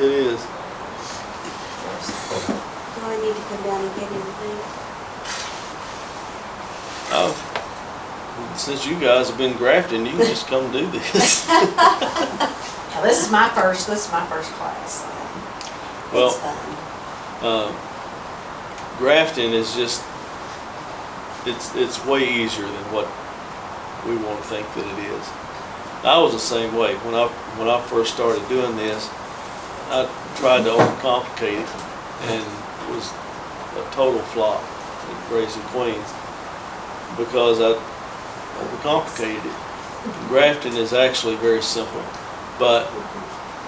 It is. Do I need to come down and get anything? Since you guys have been grafting, you can just come do this. Now, this is my first class. So. Well, It's fun. grafting is just, it's way easier than what we want to think that it is. I was the same way. When I first started doing this, I tried to overcomplicate it, and it was a total flop at raising queens because I overcomplicated it. Grafting is actually very simple, but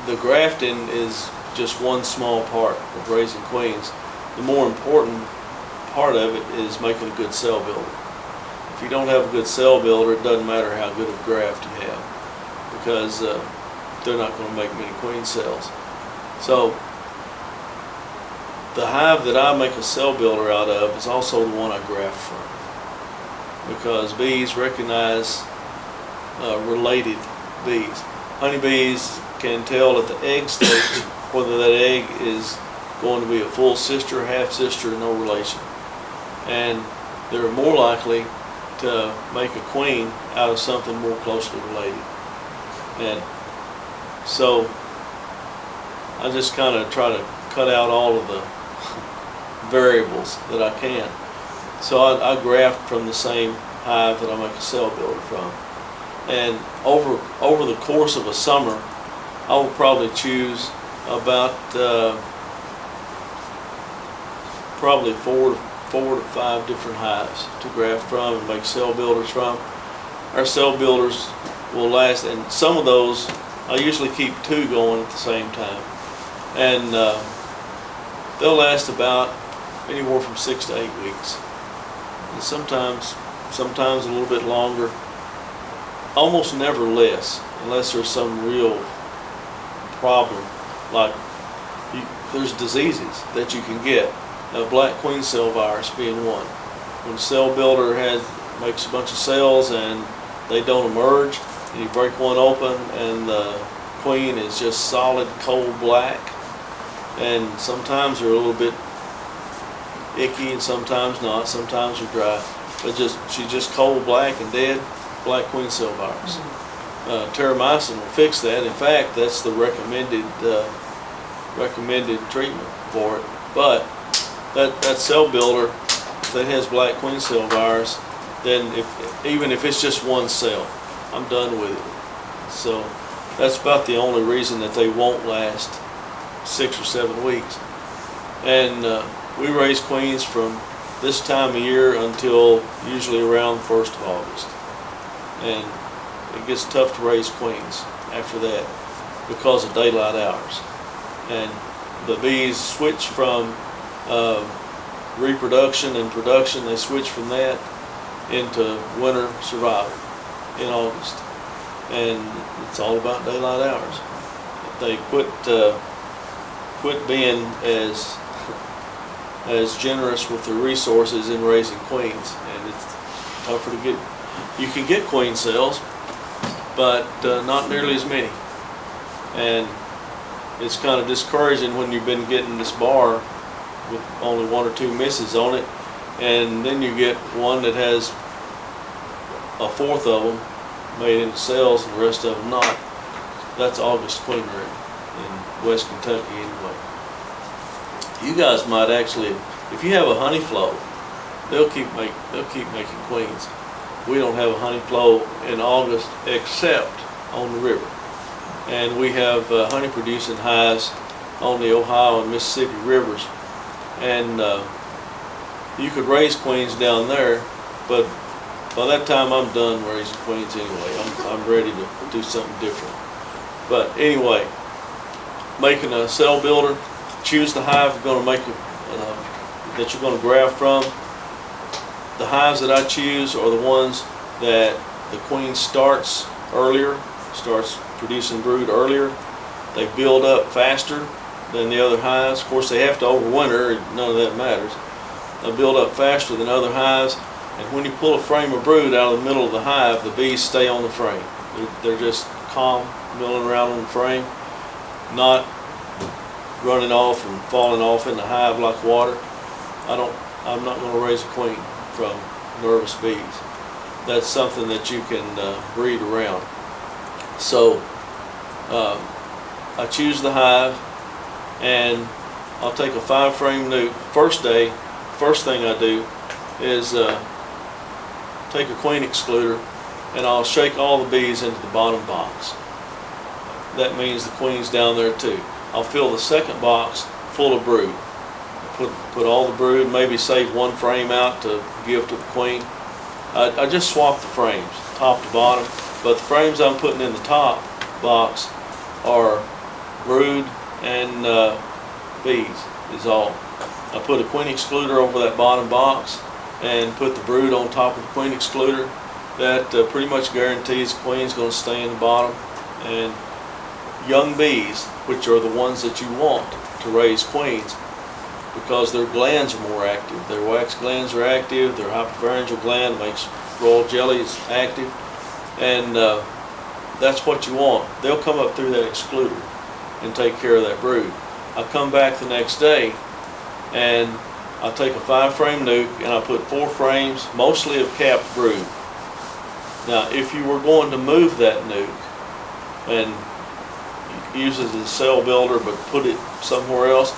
the grafting is just one small part of raising queens. The more important part of it is making a good cell builder. If you don't have a good cell builder, it doesn't matter how good of a graft you have, because they're not going to make many queen cells. So the hive that I make a cell builder out of is also the one I graft from, because bees recognize related bees. Honeybees can tell at the egg stage whether that egg is going to be a full sister, half sister, or no relation. And they're more likely to make a queen out of something more closely related. And so I just kind of try to cut out all of the variables that I can. So I graft from the same hive that I make a cell builder from. And over the course of a summer, I will probably choose about probably four to five different hives to graft from and make cell builders from. Our cell builders will last, and some of those I usually keep two going at the same time, and they'll last about anywhere from 6 to 8 weeks, and sometimes a little bit longer. Almost never less, unless there's some real problem, like there's diseases that you can get. Black queen cell virus being one. When a cell builder makes a bunch of cells and they don't emerge, and you break one open and the queen is just solid cold black, and sometimes they're a little bit icky and sometimes not, sometimes they're dry, but she's just cold black and dead. Black queen cell virus. Terramycin will fix that. In fact, that's the recommended treatment for it. But that cell builder that has black queen cell virus, then even if it's just one cell, I'm done with it. So that's about the only reason that they won't last 6 or 7 weeks. And we raise queens from this time of year until usually around the 1st of August. And it gets tough to raise queens after that because of daylight hours. And the bees switch from reproduction and production, they switch from that into winter survival in August. And it's all about daylight hours. They quit being as generous with the resources in raising queens, and it's tougher to get. You can get queen cells, but not nearly as many. And it's kind of discouraging when you've been getting this bar with only 1 or 2 misses on it, and then you get one that has a fourth of them made into cells and the rest of them not. That's August queen rate in West Kentucky anyway. You guys might actually, if you have a honey flow, they'll keep making queens. We don't have a honey flow in August except on the river. And we have honey producing hives on the Ohio and Mississippi rivers. And you could raise queens down there, but by that time I'm done raising queens anyway. I'm ready to do something different. But anyway, making a cell builder, choose the hive you're going to make that you're going to graft from. The hives that I choose are the ones that the queen starts earlier, starts producing brood earlier. They build up faster than the other hives. Of course, they have to overwinter, none of that matters. They build up faster than other hives, and when you pull a frame of brood out of the middle of the hive, the bees stay on the frame. They're just calm, milling around on the frame, not running off and falling off in the hive like water, I'm not going to raise a queen from nervous bees. That's something that you can breed around. So I choose the hive, and I'll take a 5-frame nuke. First thing I do is take a queen excluder, and I'll shake all the bees into the bottom box. That means the queen's down there too. I'll fill the second box full of brood. Put all the brood, maybe save 1 frame out to give to the queen. I just swap the frames, top to bottom, but the frames I'm putting in the top box are brood and bees is all. I put a queen excluder over that bottom box and put the brood on top of the queen excluder. That pretty much guarantees the queen's going to stay in the bottom. And young bees, which are the ones that you want to raise queens, because their glands are more active. Their wax glands are active, their hypopharyngeal gland makes royal jellies active, and that's what you want. They'll come up through that excluder and take care of that brood. I come back the next day, and I take a 5-frame nuke and I put 4 frames, mostly of capped brood. Now, if you were going to move that nuke and use it as a cell builder but put it somewhere else,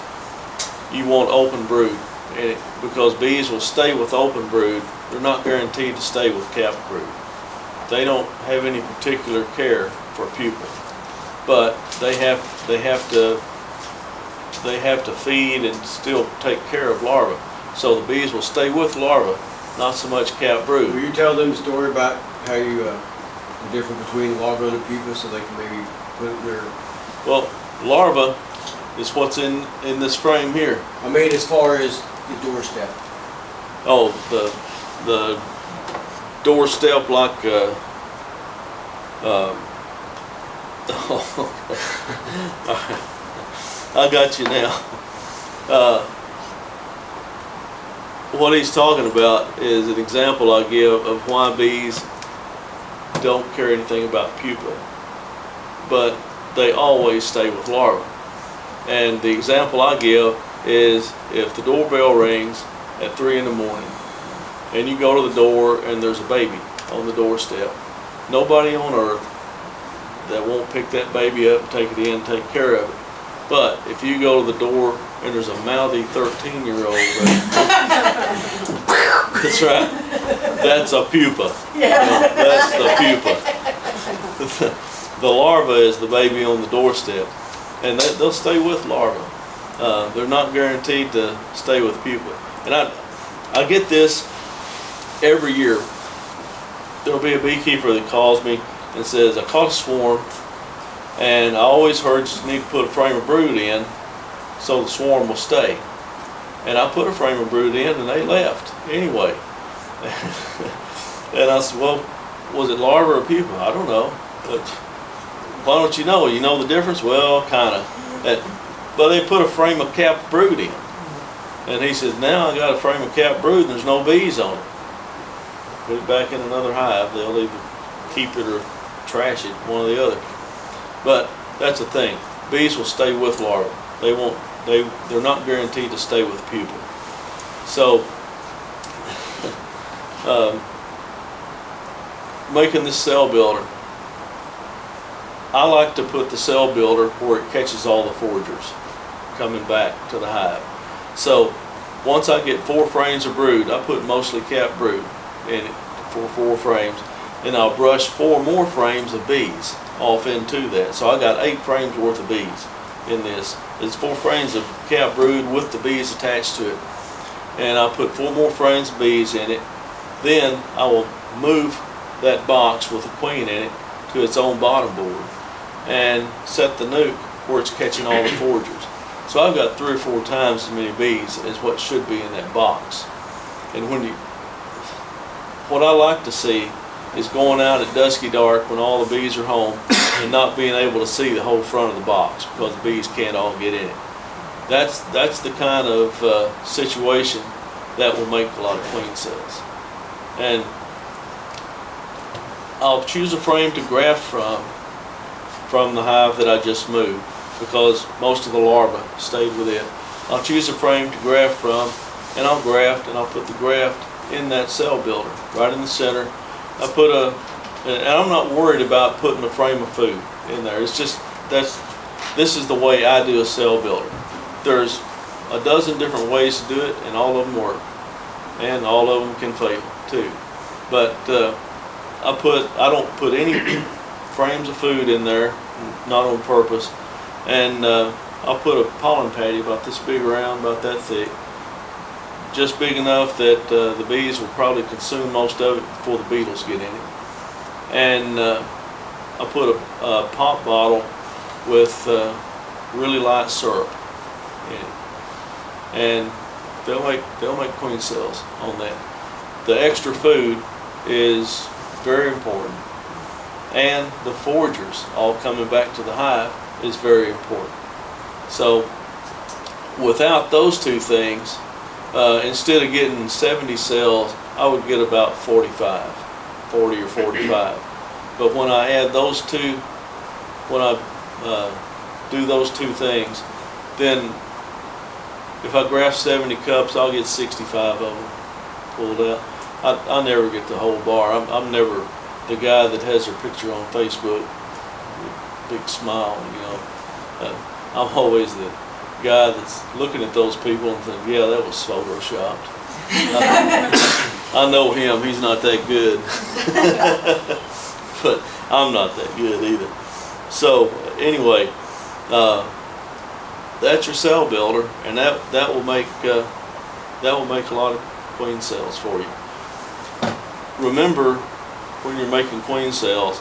you want open brood, and because bees will stay with open brood. They're not guaranteed to stay with capped brood. They don't have any particular care for pupa, but they have to feed and still take care of larvae. So the bees will stay with larvae, not so much capped brood. Will you tell them the story about how you the difference between larva and pupa, so they can maybe put their... Well, larva is what's in this frame here. I mean, as far as the doorstep. Oh, the doorstep, like I got you now. What he's talking about is an example I give of why bees don't care anything about pupa, but they always stay with larvae. And the example I give is if the doorbell rings at 3 in the morning and you go to the door and there's a baby on the doorstep, nobody on earth that won't pick that baby up, take it in, take care of it. But if you go to the door and there's a mouthy 13-year-old that's right, that's a pupa. Yeah. That's the pupa. The larva is the baby on the doorstep, and they'll stay with larvae. They're not guaranteed to stay with pupa. And I get this every year. There'll be a beekeeper that calls me and says, I caught a swarm, and I always heard you need to put a frame of brood in so the swarm will stay. And I put a frame of brood in, and they left anyway. And I said, well, was it larva or pupa? I don't know. But why don't you know? You know the difference? Well, kind of. But they put a frame of capped brood in. And he said, now I got a frame of capped brood and there's no bees on it. Put it back in another hive. They'll either keep it or trash it, one or the other. But that's the thing. Bees will stay with larvae. They won't. They're not guaranteed to stay with pupa. So, making this cell builder, I like to put the cell builder where it catches all the foragers coming back to the hive. So once I get 4 frames of brood, I put mostly capped brood in it for 4 frames, and I'll brush 4 more frames of bees off into that. So I got 8 frames worth of bees in this. It's 4 frames of capped brood with the bees attached to it, and I'll put 4 more frames of bees in it. Then I will move that box with a queen in it to its own bottom board and set the nuke where it's catching all the foragers. So I've got 3 or 4 times as many bees as what should be in that box. And what I like to see is going out at dusky dark when all the bees are home and not being able to see the whole front of the box because the bees can't all get in it. That's the kind of situation that will make a lot of queen cells. And I'll choose a frame to graft from the hive that I just moved. because most of the larvae stayed within. I'll choose a frame to graft from, and I'll graft, and I'll put the graft in that cell builder, right in the center. I put and I'm not worried about putting a frame of food in there. It's just, this is the way I do a cell builder. There's a dozen different ways to do it, and all of them work. And all of them can fail too. But I don't put any frames of food in there, not on purpose. And I'll put a pollen patty about this big around, about that thick. Just big enough that the bees will probably consume most of it before the beetles get in it. And I put a pop bottle with really light syrup in it. And they'll make queen cells on that. The extra food is very important. And the foragers all coming back to the hive is very important. So without those two things, instead of getting 70 cells, I would get about 40 or 45. But when I add those two, when I do those two things, then if I graft 70 cups, I'll get 65 of them pulled out. I never get the whole bar. I'm never the guy that has their picture on Facebook, big smile, you know. I'm always the guy that's looking at those people and thinking, yeah, that was photoshopped. I know him, he's not that good. But I'm not that good either. So anyway, that's your cell builder, and that will make a lot of queen cells for you. Remember, when you're making queen cells,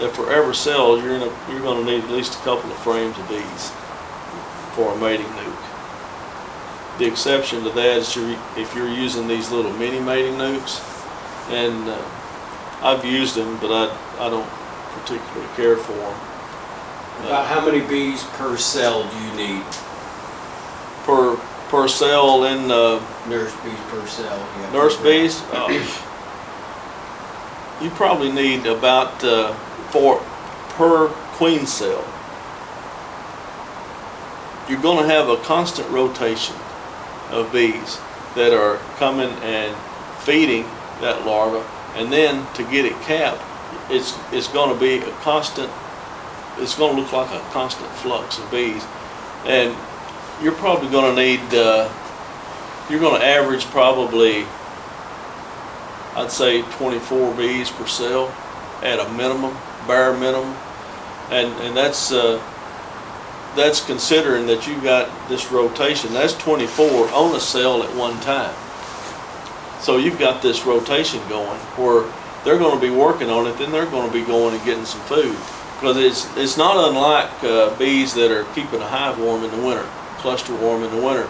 that for every cell you're going to need at least a couple of frames of bees for a mating nuke. The exception to that is if you're using these little mini mating nukes, and I've used them, but I don't particularly care for them. About how many bees per cell do you need? Per cell in Nurse bees per cell. Yeah, nurse bees, you probably need about 4 per queen cell. You're going to have a constant rotation of bees that are coming and feeding that larva, and then to get it capped, it's going to be a constant. It's going to look like a constant flux of bees, and you're probably going to need. You're going to average probably, I'd say, 24 bees per cell at a minimum, bare minimum, and that's considering that you got this rotation. That's 24 on a cell at one time. So you've got this rotation going where they're going to be working on it, then they're going to be going and getting some food. Because it's not unlike bees that are keeping a hive warm in the winter, cluster warm in the winter.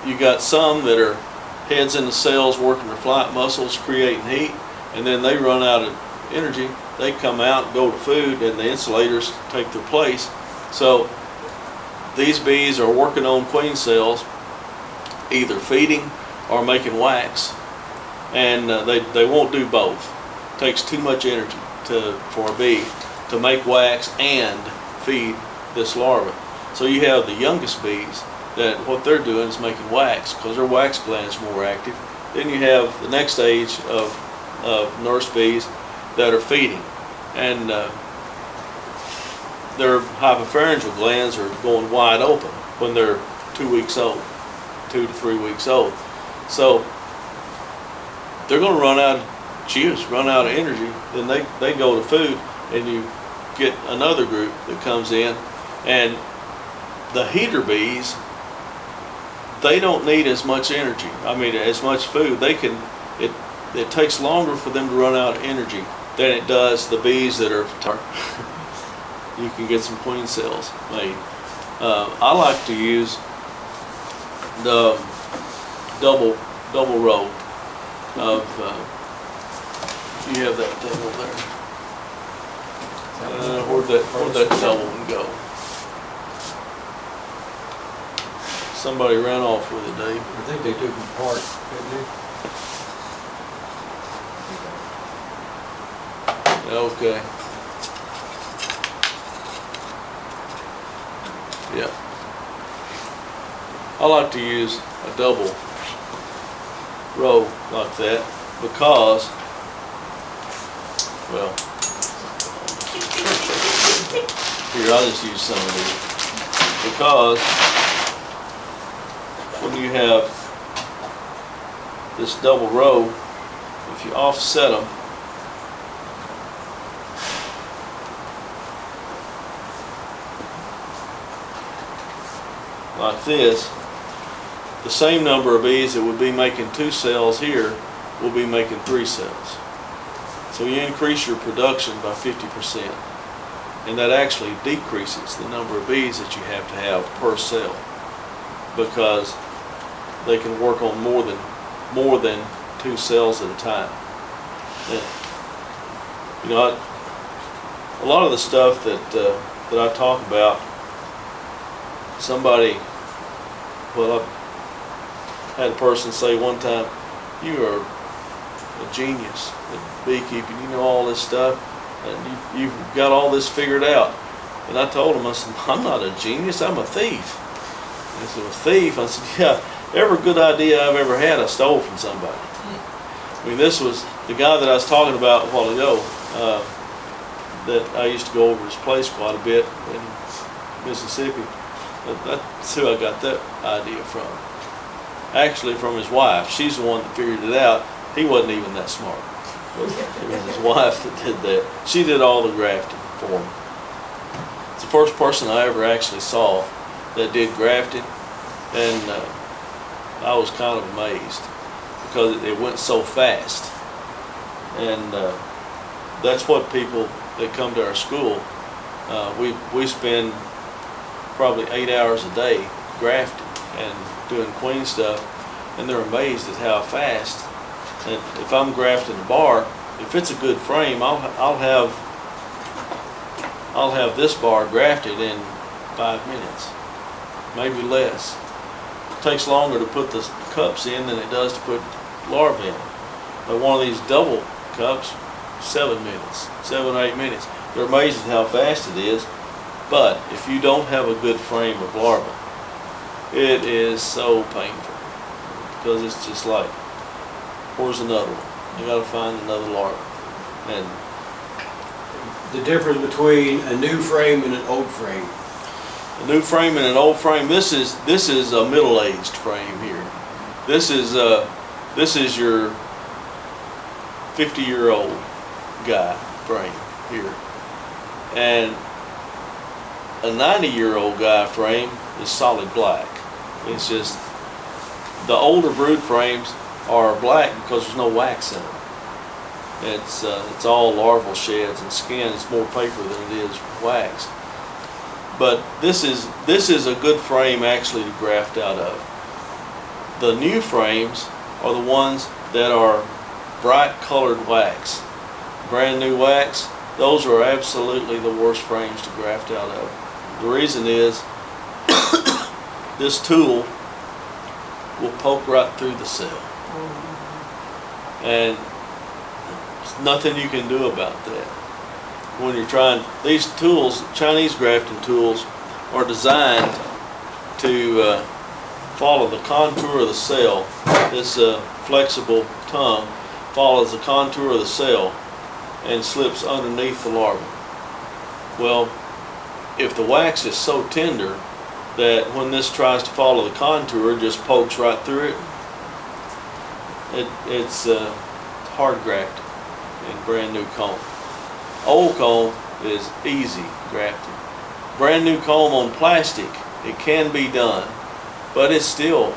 You got some that are heads in the cells working their flight muscles, creating heat, and then they run out of energy. They come out and go to food, and the insulators take their place. So these bees are working on queen cells, either feeding or making wax, and they won't do both. It takes too much energy for a bee to make wax and feed this larva. So you have the youngest bees that what they're doing is making wax because their wax glands are more active. Then you have the next stage of nurse bees that are feeding, and their hypopharyngeal glands are going wide open when they're 2 weeks old, 2 to 3 weeks old. So they're going to run out of juice, run out of energy. Then they go to food, and you get another group that comes in, and the heater bees, they don't need as much energy. I mean, as much food. It takes longer for them to run out of energy than it does the bees that are you can get some queen cells made. I like to use the double row of you have that thing over there. Where'd that double one go? Somebody ran off with it, Dave. I think they took them apart, didn't they? Okay. Yeah. I like to use a double row like that because, well, here, I'll just use some of these. Because when you have this double row, if you offset them, like this, the same number of bees that would be making 2 cells here will be making 3 cells. So you increase your production by 50%, and that actually decreases the number of bees that you have to have per cell, because they can work on more than 2 cells at a time. And, you know, a lot of the stuff that I talk about, somebody, well, I had a person say one time, "You are a genius at beekeeping. You know all this stuff, and you've got all this figured out." And I told him, I said, "I'm not a genius. I'm a thief." And he said, "A thief?" I said, "Yeah. Every good idea I've ever had, I stole from somebody." I mean, this was the guy that I was talking about a while ago. That I used to go over his place quite a bit in Mississippi. That's who I got that idea from. Actually, from his wife. She's the one that figured it out. He wasn't even that smart. But it was his wife that did that. She did all the grafting for him. It's the first person I ever actually saw that did grafting, and I was kind of amazed because it went so fast. And that's what people that come to our school, we spend probably 8 hours a day grafting and doing queen stuff, and they're amazed at how fast. And if I'm grafting a bar, if it's a good frame, I'll have this bar grafted in 5 minutes, maybe less. It takes longer to put the cups in than it does to put larvae in. But one of these double cups, 7 minutes, 7 or 8 minutes. They're amazed at how fast it is. But if you don't have a good frame of larvae, it is so painful, because it's just like, where's another one? You got to find another larva. And The difference between a new frame and an old frame. a new frame and an old frame. This is a middle-aged frame here. This is your 50-year-old guy frame here, and a 90-year-old guy frame is solid black. It's just the older brood frames are black because there's no wax in them. It's all larval sheds and skin. It's more paper than it is wax. But this is a good frame actually to graft out of. The new frames are the ones that are bright colored wax, brand new wax. Those are absolutely the worst frames to graft out of. The reason is this tool will poke right through the cell, and there's nothing you can do about that. When you're trying, these tools, Chinese grafting tools, are designed to follow the contour of the cell. This flexible tongue follows the contour of the cell and slips underneath the larva. Well, if the wax is so tender that when this tries to follow the contour, it just pokes right through it, it's hard grafting in brand new comb. Old comb is easy grafting. Brand new comb on plastic, it can be done, but it's still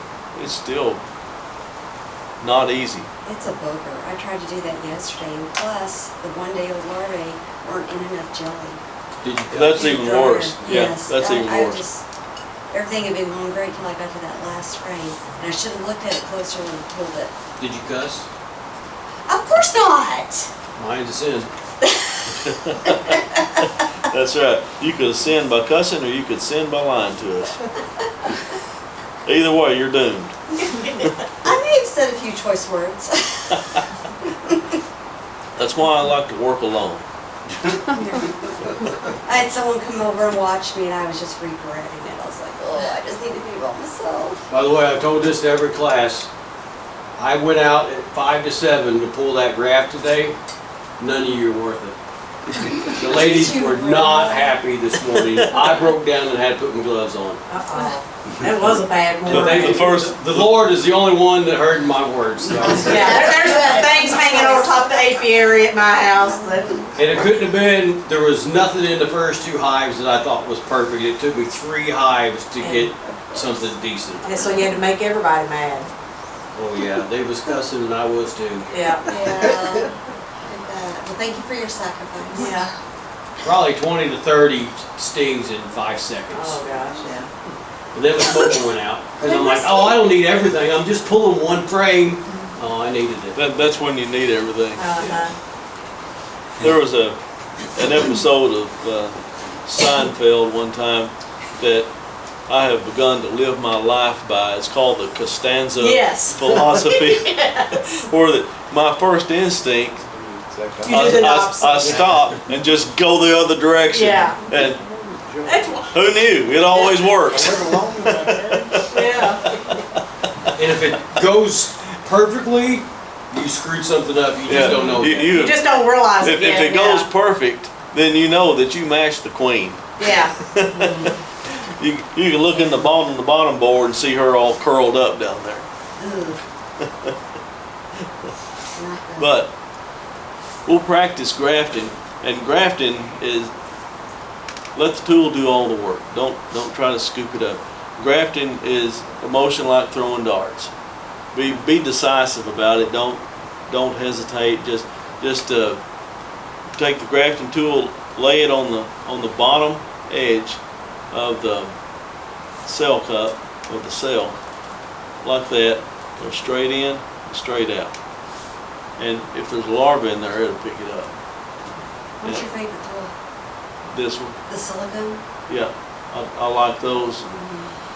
not easy. It's a booger. I tried to do that yesterday, and plus, the one-day-old larvae weren't in enough jelly. Did you That's even worse. Yes, Yeah, that's even worse. Everything had been going great till I got to that last frame, and I should have looked at it closer when I pulled it. Did you cuss? Of course not! Mine's a sin. That's right. You could sin by cussing, or you could sin by lying to us. Either way, you're doomed. I may have said a few choice words. That's why I like to work alone. I had someone come over and watch me and I was just regretting it. I was like, oh, I just need to be by myself. By the way, I've told this to every class. I went out at 5 to 7 to pull that graft today. None of you are worth it. The ladies were not happy this morning. I broke down and had to put my gloves on. Uh-oh. That was a bad But morning. they- The Lord is the only one that heard my words. So. Yeah, there's things hanging over top the apiary at my house that, And it couldn't have been, there was nothing in the first 2 hives that I thought was perfect. It took me 3 hives to get something decent. and so you had to make everybody mad. Oh yeah, they was cussing and I was too. Yeah. Yeah. Well, thank you for your sacrifice. Yeah. Probably 20 to 30 stings in 5 seconds. Oh, gosh, yeah. And then the smoke went out. And I'm like, oh, I don't need everything. I'm just pulling one frame. Oh, I needed it. That's when you need everything. Uh-huh. There was an episode of Seinfeld one time that I have begun to live my life by. It's called the Costanza Yes. philosophy, Yes. where my first instinct, You do the opposite. I stop and just go the other direction. Yeah. And That's, who knew? It always works. yeah. And if it goes perfectly, you screwed something up. You just don't know. yet. You just don't realize if it yet. it goes perfect, then you know that you mashed the queen. Yeah. You can look in the bottom board and see her all curled up down there. Ooh. Not good. But we'll practice grafting, and grafting is let the tool do all the work. Don't try to scoop it up. Grafting is a motion like throwing darts. Be decisive about it. Don't hesitate. Just take the grafting tool, lay it on the bottom edge of the cell cup of the cell, like that. Go straight in, straight out. And if there's a larva in there, it'll pick it up. What's your favorite tool? This one, The silicone? yeah, I like those.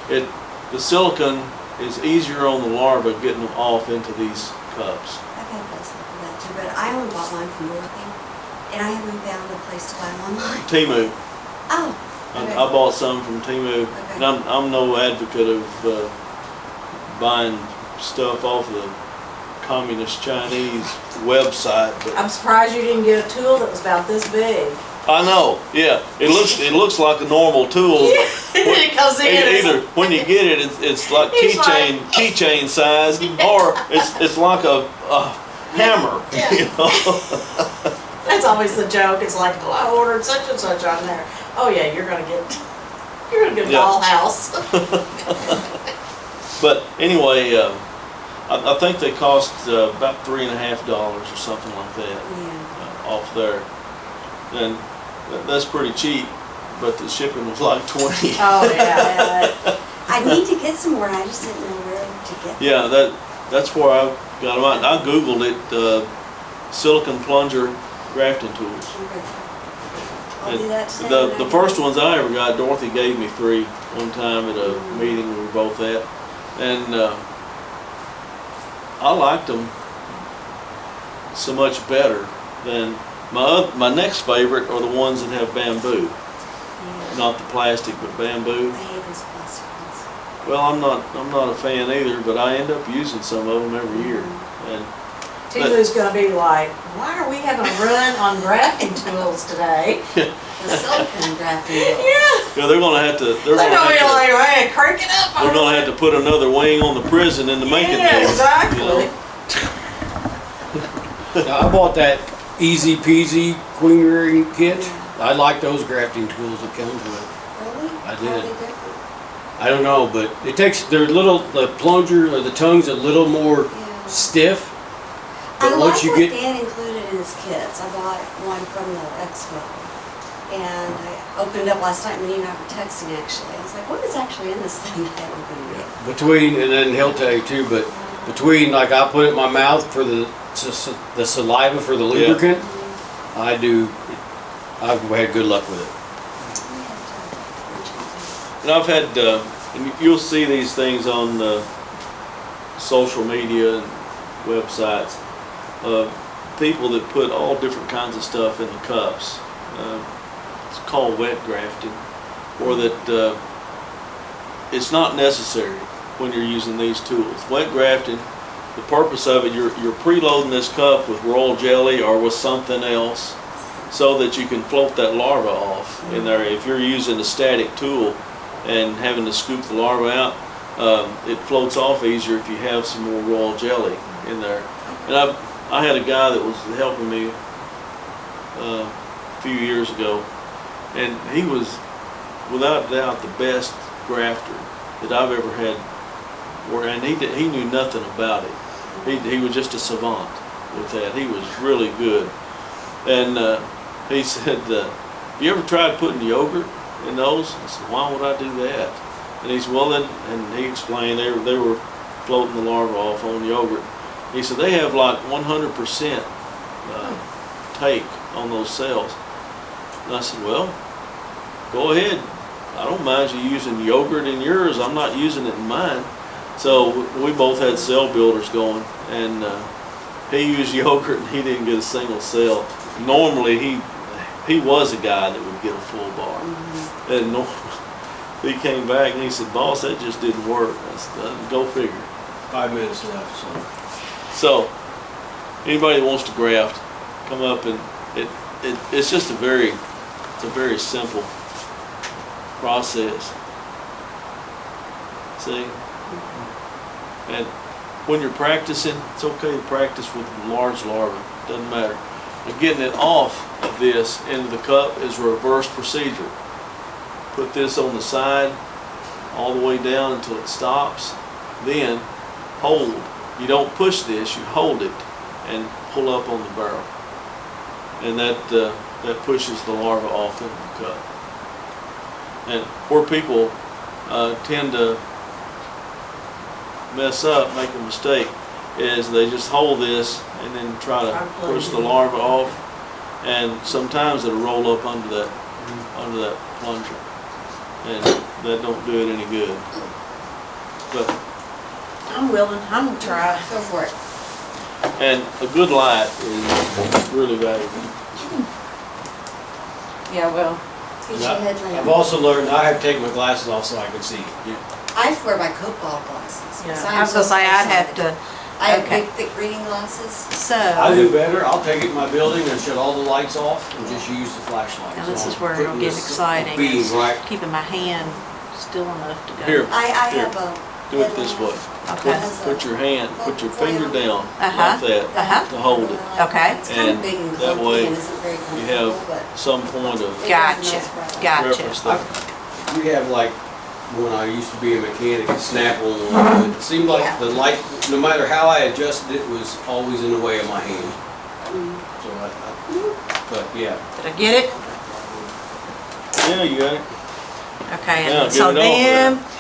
The silicone is easier on the larva getting them off into these cups. I've had those for that too, but I only bought mine from Dorothy, and I haven't found a place to buy them online. Temu. Oh, okay. I bought some from Temu, and I'm no advocate of buying stuff off the communist Chinese website, but I'm surprised you didn't get a tool that was about this big. I know, yeah, it looks like a normal tool. It goes in. Either when you get it, it's like It's like- keychain size, or it's like a hammer. Yeah. You know? That's always the joke. It's like, oh, I ordered such and such on there. Oh yeah, you're gonna get a Yeah. dollhouse. But anyway, I think they cost about $3.50 or something like that Yeah. off there, and that's pretty cheap. But the shipping was like 20. Oh yeah. I need to get some more, and I just didn't know where to get them. Yeah, that's where I got them out. I googled it, silicon plunger grafting tools. Okay. I'll do that today. The first ones I ever got, Dorothy gave me free one time at a meeting we were both at, and I liked them so much better than my next favorite are the ones that have bamboo, Yeah. not the plastic but bamboo. I hate those plastic ones. Well, I'm not a fan either, but I end up using some of them every year, and Tulu's gonna be like, why are we having a run on grafting tools today? The silicone grafting ones. Yeah. they're gonna have to They're gonna be like, hey, crank it up. they're gonna have to put another wing on the prison in the making Yeah, these, exactly. you know? Now, I bought that easy peasy queen rearing kit. I like those grafting tools that comes with it. Really? I How did. are they different? I don't know, but it takes the plunger or the tongue's a little more Yeah. stiff. I But like once you what get Dan included in his kits. I bought one from the expo. And I opened it up last night when you and I were texting actually. I was like, what is actually in this thing? I opened it. between, and then he'll tell you too, but between, like I put it in my mouth for the saliva for the lubricant, I've had good luck with it. And I've had, and you'll see these things on social media and websites, people that put all different kinds of stuff in the cups. it's called wet grafting, or that it's not necessary when you're using these tools. Wet grafting, the purpose of it, you're preloading this cup with royal jelly or with something else so that you can float that larva off in there. If you're using a static tool and having to scoop the larva out, it floats off easier if you have some more royal jelly in there. And I had a guy that was helping me a few years ago, and he was without doubt the best grafter that I've ever had, and he knew nothing about it. He was just a savant with that. He was really good. And he said, you ever tried putting yogurt in those? I said, why would I do that? And he said, well then, and he explained they were floating the larva off on yogurt. He said they have like 100% take on those cells. And I said, well, go ahead. I don't mind you using yogurt in yours. I'm not using it in mine. So we both had cell builders going, and he used yogurt and he didn't get a single cell. Normally he was a guy that would get a full bar. And he came back and he said, boss, that just didn't work. I said, go figure. 5 minutes left, So anybody that wants to graft, come up, and it's just a very simple process. See? And when you're practicing, it's okay to practice with large larvae, doesn't matter. And getting it off of this into the cup is a reverse procedure. Put this on the side all the way down until it stops, then hold. You don't push this, you hold it and pull up on the barrel. And that pushes the larva off into the cup. And where people tend to mess up, make a mistake, is they just hold this and then try to push the larva off, and sometimes it'll roll up under that plunger, and that don't do it any good. But I'm willing, I'm gonna try. Go for it. and a good light is really valuable. Yeah, well, Get your headlamp. I've also learned I have to take my glasses off so I can see. I wear my Coke ball glasses. yeah, 'cause I was gonna say I'd have to, I have okay. big, thick reading glasses. so. I do better. I'll take it in my building and shut all the lights off and just use the flashlight. Now this So is where I'm it'll putting get this exciting, beam is right. keeping my hand still enough to go. Here, I Here. have a. do it this way. Okay. Put your hand, put your finger down Uh-huh. like that Uh-huh. to hold it. Okay. It's kind of And big and that way clunky and isn't very You have comfortable, but some point of it Gotcha. is a nice ride. Gotcha. reference there. We have like, when I used to be a mechanic, a Snap-on one. It seemed like Yeah. the light, no matter how I adjusted it, was always in the way of my hand. So but yeah. Did I get it? Yeah, you got it. Okay, Now, and so get it off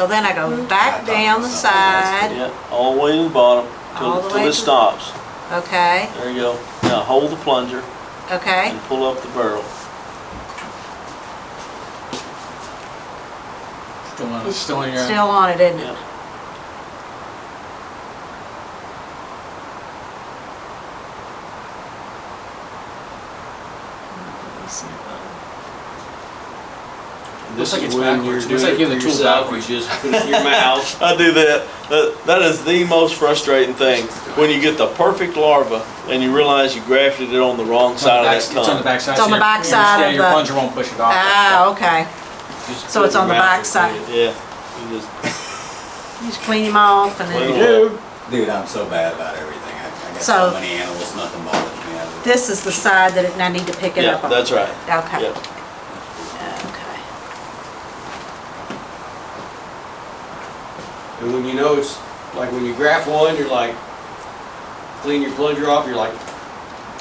then I go back down the side, Yeah, all the way to the bottom All the till way it to- stops. okay, There you go. Now hold the plunger okay, and pull up the barrel. Still in your. still on it, isn't Yeah. it? This like is it's when backwards. you're Looks doing like you it have for the tool yourself. You backwards. just put it in your mouth. I do that. That is the most frustrating thing. When you get the perfect larva and you realize you grafted it on the wrong It's on side the of back, that it's on the tongue. back side. It's on the back side Yeah, of your the- plunger won't push it off. Ah, okay, Just So put it's your on the mouth back and side. clean it. Yeah. You just you just clean them off and Clean then, 'em off. Dude, I'm so bad about everything. I got So- so many animals, nothing bothers me. this is the side that I need to pick it Yeah, up on. that's right. Okay. Yeah. Okay. And when you know it's, like when you graft one, you're like, clean your plunger off, you're like,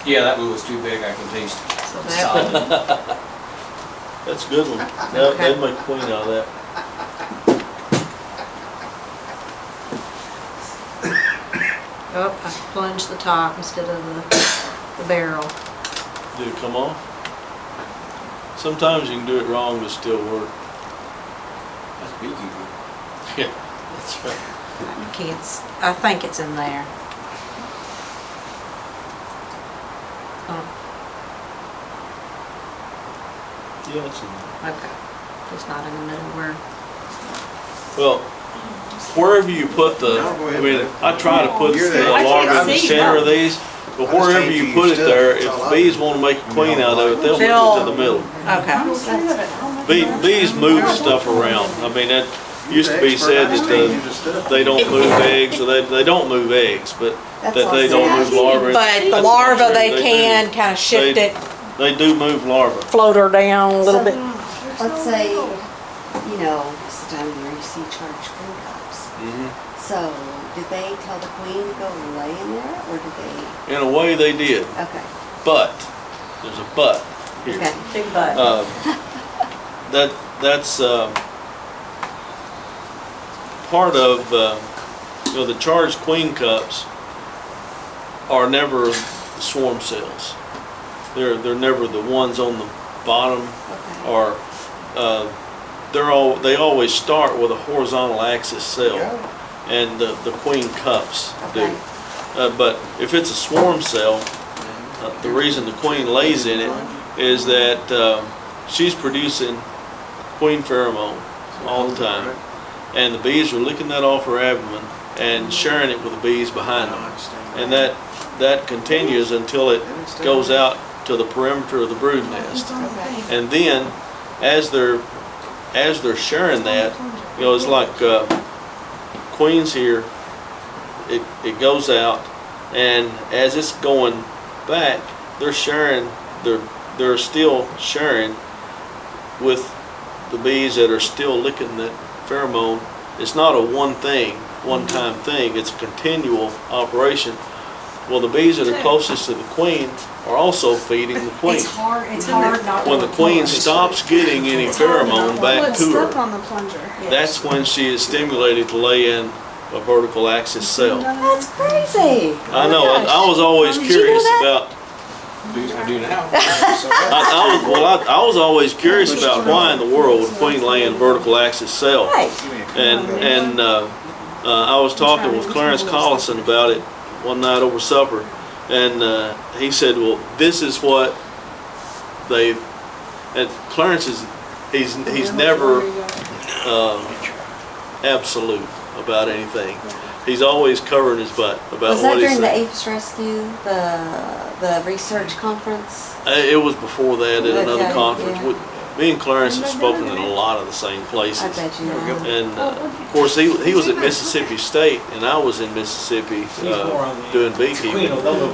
yeah, that one was too big, I can taste it. So It's that solid. That's a good one. Okay. They'd make a queen out of that. Oh, I plunged the top instead of the barrel. Did it come off? Sometimes you can do it wrong but still work. That's beekeeper. Yeah, that's right. I can't, I think it's in there. Oh. Yeah, it's in there. Okay. Just not in the middle where. Well, wherever you put I mean, I try to put You're the there. I can't larva in the see, center no. of these, but I just wherever can't you see put your it stuff. there, That's if all I bees do. want to make a queen out of it, they'll move They'll- it to the middle. Okay. Bees move stuff around. I mean, that used to be said that they don't move eggs, or they don't move eggs, but That's that they don't move awesome. larvae. But the That's larva, not they true. can do. kind of shift They- it, They do move larvae. float her down a little bit. Let's say, you know, it's down where you see charged queen cups. Mhm. So, did they tell the queen to go lay in there, or did they? In a way, they did, Okay, but there's a but here. okay. Big butt. That's part of, you know, the charged queen cups are never swarm cells. They're never the ones on the bottom, Okay. or they always start with a horizontal axis cell, and the queen cups do. Okay. But if it's a swarm cell, the reason the queen lays in it is that she's producing queen pheromone all the time, and the bees are licking that off her abdomen and sharing it with the bees behind them, and that continues until it goes out to the perimeter of the brood nest. Okay. And then, as they're sharing that, you know, it's like queens here. It goes out, and as it's going back, they're sharing. They're still sharing with the bees that are still licking that pheromone. It's not a one-time thing. It's a continual operation. Well, the bees that are closest to the queen are also feeding the queen. It's hard not to. When the queen stops getting any pheromone back to Stuck her, on the plunger. that's when she is stimulated to lay in a vertical axis cell. That's crazy. I know, I was always Did you know curious that? about, I do now. I was always curious about why in the world would queen lay in a vertical axis cell. Right. And I was talking with Clarence Collison about it one night over supper, and he said, well, this is what they, and Clarence he's never absolute about anything. He's always covering his butt about Was that what he during the said. Apes Rescue, the research conference? It was before that at another Okay, conference. yeah. Me and Clarence have spoken in a lot of the same places. I bet you have. And of course, he was at Mississippi State, and I was in Mississippi doing beekeeping.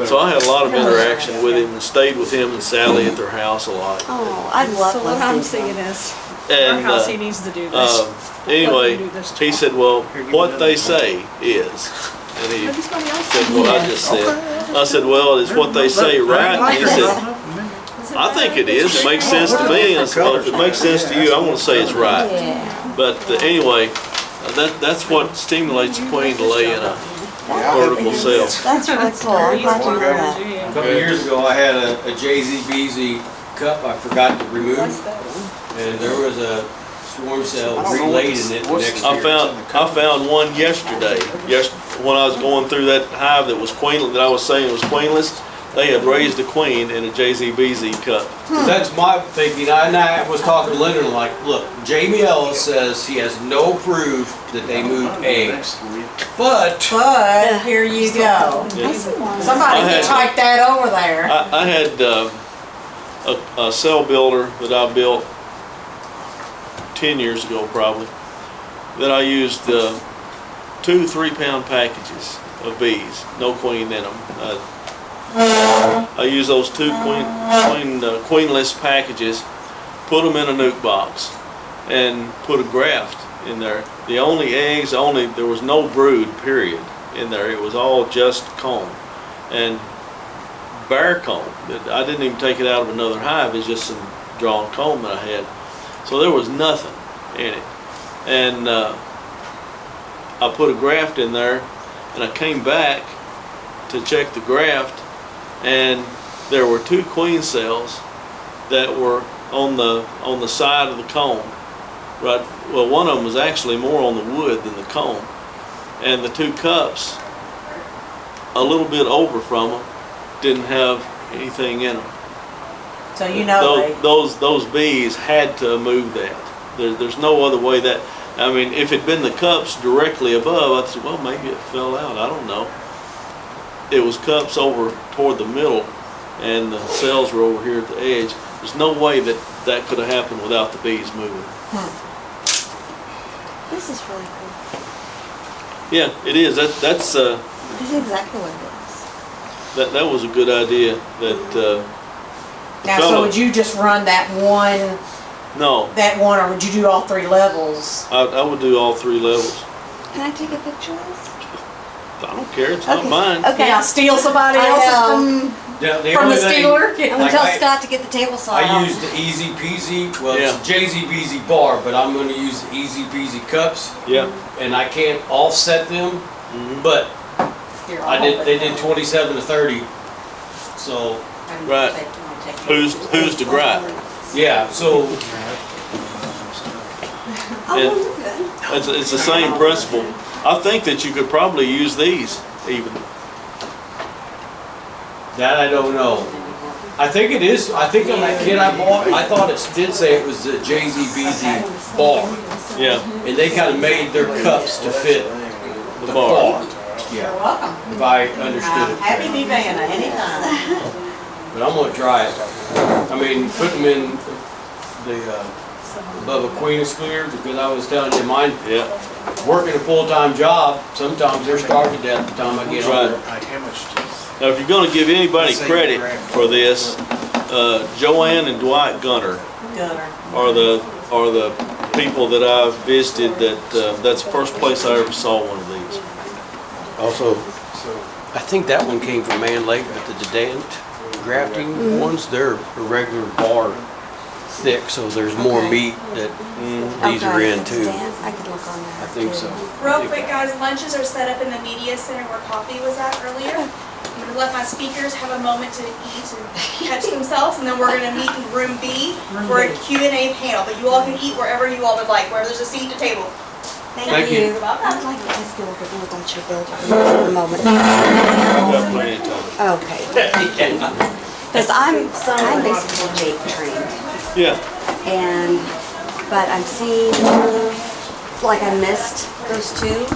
So I had a lot of interaction with him and stayed with him and Sally at their house a lot. Oh, I'd love So what I'm listening to seeing is, our And house, he needs to do this. anyway, Let him do this he job. said, well, what they say is, and he But somebody else said what I just said. I said, well, is what they say right? And he said, I think it is. It makes sense to me. And I said, well, if it makes sense to you, I'm going to say it's right. Yeah. But anyway, that's what stimulates a queen to lay in a vertical cell. That's really cool. I'm glad you know that. A couple of years ago, I had a JZBZ cup I forgot to remove, and there was a swarm cell relayed in it next I year. found one yesterday. When I was going through that hive that was queenless, that I was saying was queenless, they had raised a queen in a JZBZ cup. That's my thinking. I was talking to Lyndon like, look, Jamie Ellis says he has no proof that they moved eggs. But But here you go. Somebody I had- can type that over there. I had a cell builder that I built 10 years ago probably, that I used 2 3-pound packages of bees, no queen in them. I used those 2 queenless packages, put them in a nuke box, and put a graft in there. The only eggs, there was no brood, period, in there. It was all just comb. And bare comb. I didn't even take it out of another hive. It's just some drawn comb that I had. So there was nothing in it. And I put a graft in there, and I came back to check the graft, and there were 2 queen cells that were on the side of the comb. Right. Well, one of them was actually more on the wood than the comb, and the 2 cups, a little bit over from them, didn't have anything in them. So you know those bees had to move that. There's no other way that, I mean, if it'd been the cups directly above, I'd say, well, maybe it fell out, I don't know. It was cups over toward the middle and the cells were over here at the edge. There's no way that that could have happened without the bees moving. This is really cool. Yeah, it is. That's This is exactly what it is. that was a good idea. That now, so would you just run that one, no, or would you do all 3 levels? I would do all 3 levels. Can I take a picture of this? I don't care. It's not Okay. mine. Okay. Yeah, steal somebody I else's know. Yeah, from only the thing- stealer? I'm gonna Like tell I- Scott to get the table saw I out. use the Easy Peasy, well, Yeah. it's Jay-Z Beezy bar, but I'm gonna use the Easy Peasy cups, Yeah. and I can't offset them, but Here, I I'll did, hold they it. did 27 to 30, so, Right. Who's to gripe? yeah, so, Oh, Yeah. we're good. It's the same principle. I think that you could probably use these even. that I don't know. I think it is, I think on that kit I bought, I thought it did say it was the Jay-Z Beezy bar, Yeah. and they kinda made their cups to fit The bar. Yeah, You're welcome. if I understood it. Happy to be Vanna anytime. But I'm gonna try it. I mean, put them in the, above a queen is clear, because I was telling you, mine, Yeah. working a full-time job, sometimes they're starved to death by the time I get Right. home. Now, if you're gonna give anybody credit for this, Joanne and Dwight Gunner Gunner. are the people that I've visited that's the first place I ever saw one of these. Also, I think that one came from Man Lake, but the Dedant grafting ones, they're a regular bar thick, so there's more Okay. meat that these are Okay, in too. Dan, I could look on that. I think too. so. Real quick, guys, lunches are set up in the media center where coffee was at earlier. I'm gonna let my speakers have a moment to eat and catch themselves, and then we're gonna meet in room B for a Q&A panel. But you all can eat wherever you all would like, wherever there's a seat at the table. Thank you. I'd like to ask you a little bit about your building for a moment. Got plenty of time. Okay. Because I'm basically Jake trained, Yeah. but I'm seeing, like I missed those 2.